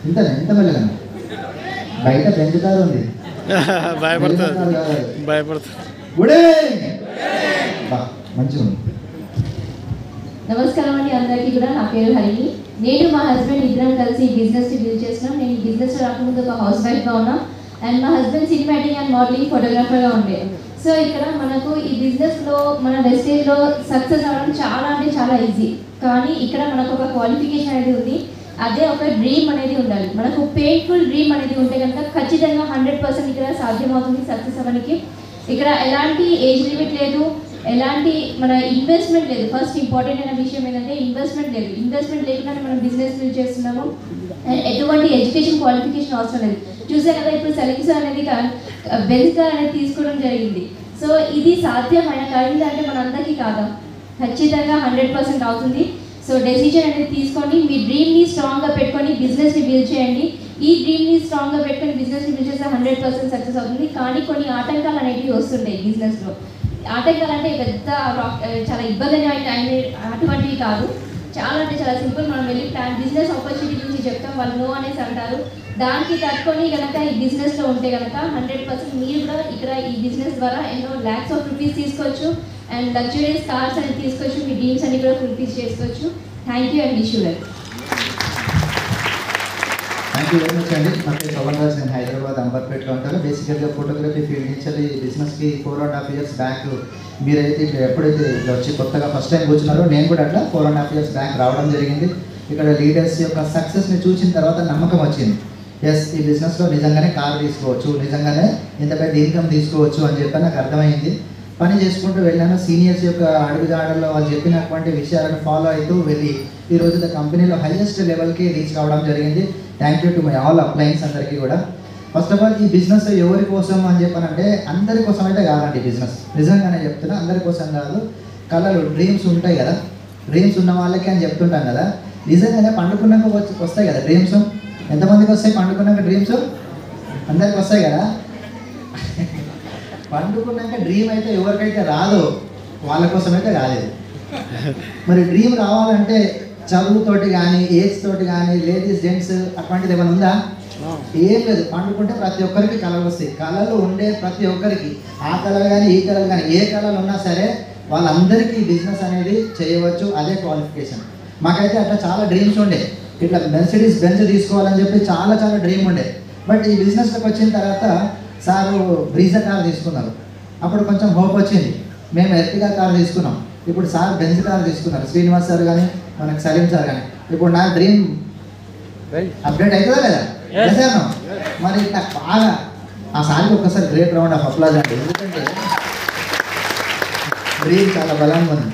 ఇంత మెల్లగా బయట పెంచుతారు ఉంది మంచిగా ఉంది. నమస్కారం అండి అందరికీ కూడా. నా పేరు హరిణి. నేను మా హస్బెండ్ ఇద్దరం కలిసి ఈ బిజినెస్ బిల్డ్ చేస్తున్నాం. నేను ఈ బిజినెస్ రాకముందు ఒక హౌస్ వైఫ్గా ఉన్నా అండ్ మా హస్బెండ్ సినిమాటిక్ అండ్ మోడలింగ్ ఫోటోగ్రాఫర్గా ఉండే. సో ఇక్కడ మనకు ఈ బిజినెస్లో మన వెస్టేజ్లో సక్సెస్ అవ్వడం చాలా అంటే చాలా ఈజీ. కానీ ఇక్కడ మనకు ఒక క్వాలిఫికేషన్ అనేది ఉంది. అదే ఒక డ్రీమ్ అనేది ఉండాలి. మనకు పెయిన్ఫుల్ డ్రీమ్ అనేది ఉంటే కనుక ఖచ్చితంగా 100% ఇక్కడ సాధ్యమవుతుంది సక్సెస్ అవ్వడానికి. ఇక్కడ ఎలాంటి ఏజ్ లిమిట్ లేదు, ఎలాంటి మన ఇన్వెస్ట్మెంట్ లేదు. ఫస్ట్ ఇంపార్టెంట్ అయిన విషయం ఏంటంటే ఇన్వెస్ట్మెంట్ లేదు. ఇన్వెస్ట్మెంట్ లేకుండానే మనం బిజినెస్ బిల్డ్ చేస్తున్నాము. అండ్ ఎటువంటి ఎడ్యుకేషన్ క్వాలిఫికేషన్ అవసరం లేదు. చూసే కదా ఇప్పుడు సెలెక్షన్ అనేది బెంచ్ కార్ అనేది తీసుకోవడం జరిగింది. సో ఇది సాధ్యమైన కలిగింది అంటే మనందరికీ కాదా? ఖచ్చితంగా 100% అవుతుంది. సో డెసిషన్ అనేది తీసుకొని మీ డ్రీమ్ని స్ట్రాంగ్గా పెట్టుకొని బిజినెస్ని బిల్డ్ చేయండి. ఈ డ్రీమ్ని స్ట్రాంగ్గా పెట్టుకొని బిజినెస్ని బిల్డ్ చేస్తే 100% సక్సెస్ అవుతుంది. కానీ కొన్ని ఆటంకాలు అనేవి వస్తుంటాయి బిజినెస్లో. ఆటంకాలు అంటే పెద్ద చాలా ఇబ్బంది అటువంటివి కాదు. చాలా అంటే చాలా సింపుల్. మనం వెళ్ళి బిజినెస్ ఆపర్చునిటీ గురించి చెప్తాం, వాళ్ళు నో అనేసి అంటారు. దానికి తట్టుకొని కనుక ఈ బిజినెస్లో ఉంటే కనుక 100% మీరు కూడా ఇక్కడ ఈ బిజినెస్ ద్వారా ఎన్నో ల్యాక్స్ ఆఫ్ రూపీస్ తీసుకోవచ్చు అండ్ లగ్జరీస్ కార్స్ అనేది తీసుకోవచ్చు. మీ డ్రీమ్స్ అన్ని కూడా ఫుల్ఫిల్ చేసుకోవచ్చు. Thank you and wish you well. Thank you very much అండి. నా పేరు పవన్ రాజ్. నేను హైదరాబాద్ అంబర్పేటలో ఉంటాను. బేసికల్గా ఫోటోగ్రఫీ ఫీల్డ్ నుంచి బిజినెస్కి 4.5 years బ్యాక్ మీరైతే ఎప్పుడైతే వచ్చి కొత్తగా ఫస్ట్ టైం కూర్చున్నారో నేను కూడా అట్లా 4.5 years బ్యాక్ రావడం జరిగింది. ఇక్కడ లీడర్స్ యొక్క సక్సెస్ని చూసిన తర్వాత నమ్మకం వచ్చింది. ఎస్, ఈ బిజినెస్లో నిజంగానే కార్ తీసుకోవచ్చు, నిజంగానే ఇంత పెద్ద ఇన్కమ్ తీసుకోవచ్చు అని చెప్పి నాకు అర్థమైంది. పని చేసుకుంటూ వెళ్ళాను. సీనియర్స్ యొక్క అడుగుజాడల్లో వాళ్ళు చెప్పినటువంటి విషయాలను ఫాలో అవుతూ వెళ్ళి ఈరోజు కంపెనీలో హైయెస్ట్ లెవెల్కి రీచ్ కావడం జరిగింది. Thank you to my all appliances అందరికీ కూడా. ఫస్ట్ ఆఫ్ ఆల్ ఈ బిజినెస్ ఎవరి కోసం అని చెప్పానంటే అందరి కోసం అయితే కాదండి. బిజినెస్ నిజంగానే చెప్తున్నా, అందరి కోసం కాదు. కళలు డ్రీమ్స్ ఉంటాయి కదా, డ్రీమ్స్ ఉన్న వాళ్ళకి అని చెప్తుంటాం కదా. నిజంగానే పండుకున్నాక వస్తాయి కదా డ్రీమ్స్. ఎంతమందికి వస్తాయి పండుకున్నాక డ్రీమ్స్? అందరికి వస్తాయి కదా. పండుకున్నాక డ్రీమ్ అయితే ఎవరికైతే రాదో వాళ్ళ కోసం అయితే రాలేదు. మరి డ్రీమ్ రావాలంటే చదువుతోటి కానీ ఏజ్ తోటి కానీ లేడీస్ జెంట్స్ అటువంటిది ఏమైనా ఉందా? ఏం లేదు. పండుకుంటే ప్రతి ఒక్కరికి కళలు వస్తాయి. కళలు ఉండే ప్రతి ఒక్కరికి ఆ కళలు కానీ ఈ కళలు కానీ ఏ కళలు ఉన్నా సరే వాళ్ళందరికీ బిజినెస్ అనేది చేయవచ్చు. అదే క్వాలిఫికేషన్. మాకైతే అట్లా చాలా డ్రీమ్స్ ఉండే. ఇట్లా మెర్సిడీస్ బెంజ్ తీసుకోవాలని చెప్పి చాలా చాలా డ్రీమ్ ఉండే. బట్ ఈ బిజినెస్లోకి వచ్చిన తర్వాత సారు బ్రీజా కార్ తీసుకున్నారు. అప్పుడు కొంచెం హోప్ వచ్చింది. మేము ఎర్టిగా కార్ తీసుకున్నాం. ఇప్పుడు సార్ బెంజ్ కార్ తీసుకున్నారు. శ్రీనివాస్ సార్ కానీ మనకు సలీం సార్ కానీ. ఇప్పుడు నా డ్రీమ్ అప్డేట్ అవుతుందా లేదా? చేశాను. మరి నాకు బాగా ఆ సార్కి ఒక్కసారి గ్రేట్ రౌండ్ ఆఫ్ అప్లాజ్ అండి. ఎందుకంటే డ్రీమ్ చాలా బలంగా ఉంది.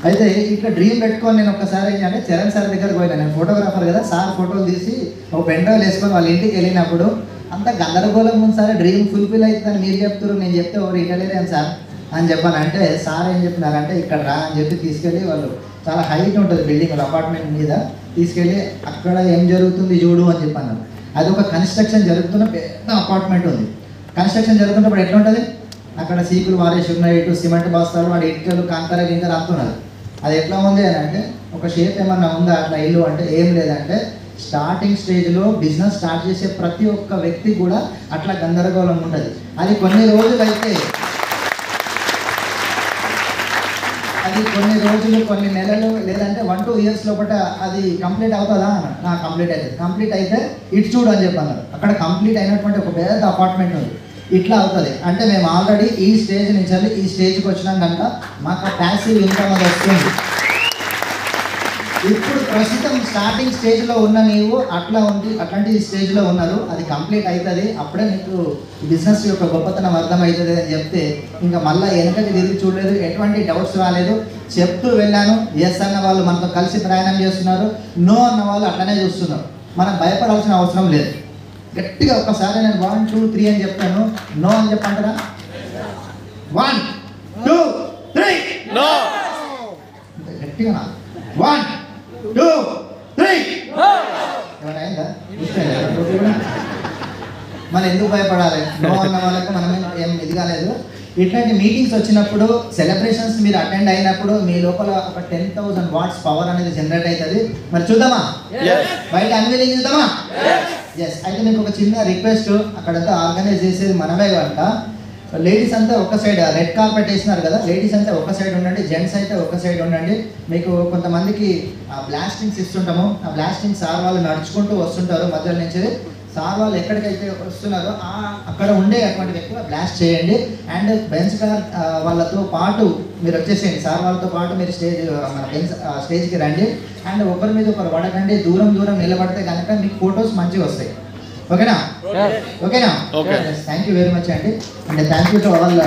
అయితే ఇక్కడ డ్రీమ్ పెట్టుకొని నేను ఒక్కసారి ఏంటంటే చరణ్ సార్ దగ్గరకు పోయినా. నేను ఫోటోగ్రాఫర్ కదా, సార్ ఫోటోలు తీసి ఒక పెన్ డ్రైవ్ వేసుకొని వాళ్ళ ఇంటికి వెళ్ళినప్పుడు అంత గందరగోళం ఉంది. సార్ డ్రీమ్ ఫుల్ఫిల్ అవుతుందని మీరు చెప్తారు, నేను చెప్తే ఎవరు ఇటలేరు సార్ అని చెప్పాను. అంటే సార్ ఏం చెప్పినారంటే ఇక్కడ రా అని చెప్పి తీసుకెళ్ళి, వాళ్ళు చాలా హైట్ ఉంటుంది బిల్డింగ్ అపార్ట్మెంట్ మీద, తీసుకెళ్ళి అక్కడ ఏం జరుగుతుంది చూడు అని చెప్పాను. అది ఒక కన్స్ట్రక్షన్ జరుగుతున్న పెద్ద అపార్ట్మెంట్ ఉంది. కన్స్ట్రక్షన్ జరుగుతున్నప్పుడు ఎట్లా ఉంటుంది? అక్కడ సీకులు వారేసి ఉన్నాయి, ఇటు సిమెంట్ బస్తాలు, వాడి ఇటుకలు కాంకర గింకర అంటున్నారు. అది ఎట్లా ఉంది అని అంటే ఒక షేప్ ఏమన్నా ఉందా అట్లా ఇల్లు అంటే ఏం లేదంటే స్టార్టింగ్ స్టేజ్లో బిజినెస్ స్టార్ట్ చేసే ప్రతి ఒక్క వ్యక్తి కూడా అట్లా గందరగోళం ఉంటుంది. అది కొన్ని రోజులు కొన్ని నెలలు లేదంటే 1-2 years లోపల అది కంప్లీట్ అవుతుందా? కంప్లీట్ అవుతుంది. కంప్లీట్ అయితే ఇటు చూడు అని చెప్పన్నారు. అక్కడ కంప్లీట్ అయినటువంటి ఒక పెద్ద అపార్ట్మెంట్ ఉంది. ఇట్లా అవుతుంది. అంటే మేము ఆల్రెడీ ఈ స్టేజ్ నుంచి ఈ స్టేజ్కి వచ్చినాం కనుక మాకు ప్యాసివ్ ఇన్కమ్ అది వస్తుంది. ఇప్పుడు ప్రస్తుతం స్టార్టింగ్ స్టేజ్లో ఉన్న నీవు అట్లాంటి స్టేజ్లో ఉన్నారు. అది కంప్లీట్ అవుతుంది. అప్పుడే నీకు బిజినెస్ యొక్క గొప్పతనం అర్థమవుతుంది అని చెప్తే ఇంకా మళ్ళీ వెనకకి తిరిగి చూడలేదు, ఎటువంటి డౌట్స్ రాలేదు. చెప్తూ వెళ్ళాను. ఎస్ అన్న వాళ్ళు మనతో కలిసి ప్రయాణం చేస్తున్నారు, నో అన్న వాళ్ళు అట్లనే చూస్తున్నారు. మనం భయపడాల్సిన అవసరం లేదు. గట్టిగా ఒక్కసారి నేను 1, 2, 3 అని చెప్తాను, నో అని చెప్పంటారా? 1, 2, 3 నో. గట్టిగా 1, 2, 3 ఏమైనా అయిందా? మనం ఎందుకు భయపడాలి? నో అన్న వాళ్ళకి మనం ఏం ఇది కాలేదు. ఇట్లాంటి మీటింగ్స్ వచ్చినప్పుడు, సెలబ్రేషన్స్ మీరు అటెండ్ అయినప్పుడు మీ లోపల ఒక 10,000 watts పవర్ అనేది జనరేట్ అవుతుంది. మరి చూద్దామా? బయట అన్వీలింగ్ చూద్దామా? ఎస్, అయితే మీకు ఒక చిన్న రిక్వెస్ట్, అక్కడంతా ఆర్గనైజ్ చేసేది మనమే కనుక లేడీస్ అంతా ఒక సైడ్ రెడ్ కార్పెట్ వేసినారు కదా, లేడీస్ అంతా ఒక సైడ్ ఉండండి, జెంట్స్ అయితే ఒక సైడ్ ఉండండి. మీకు కొంతమందికి బ్లాస్టింగ్స్ ఇస్తుంటాము, ఆ బ్లాస్టింగ్ సార్ వాళ్ళు నడుచుకుంటూ వస్తుంటారు మధ్యలో నుంచి. సార్ వాళ్ళు ఎక్కడికైతే వస్తున్నారో అక్కడ ఉండే అటువంటి వ్యక్తులు బ్లాస్ట్ చేయండి. అండ్ బెంచ్ కార్ వాళ్ళతో పాటు మీరు వచ్చేసేయండి, సార్ వాళ్ళతో పాటు మీరు మన స్టేజ్కి రండి. అండ్ ఒకరి మీద ఒకరు పడకండి, దూరం దూరం నిలబడితే కనుక మీకు ఫొటోస్ మంచిగా వస్తాయి. ఓకేనా? ఓకేనా? థ్యాంక్ యూ వెరీ మచ్ అండి. And thank you to all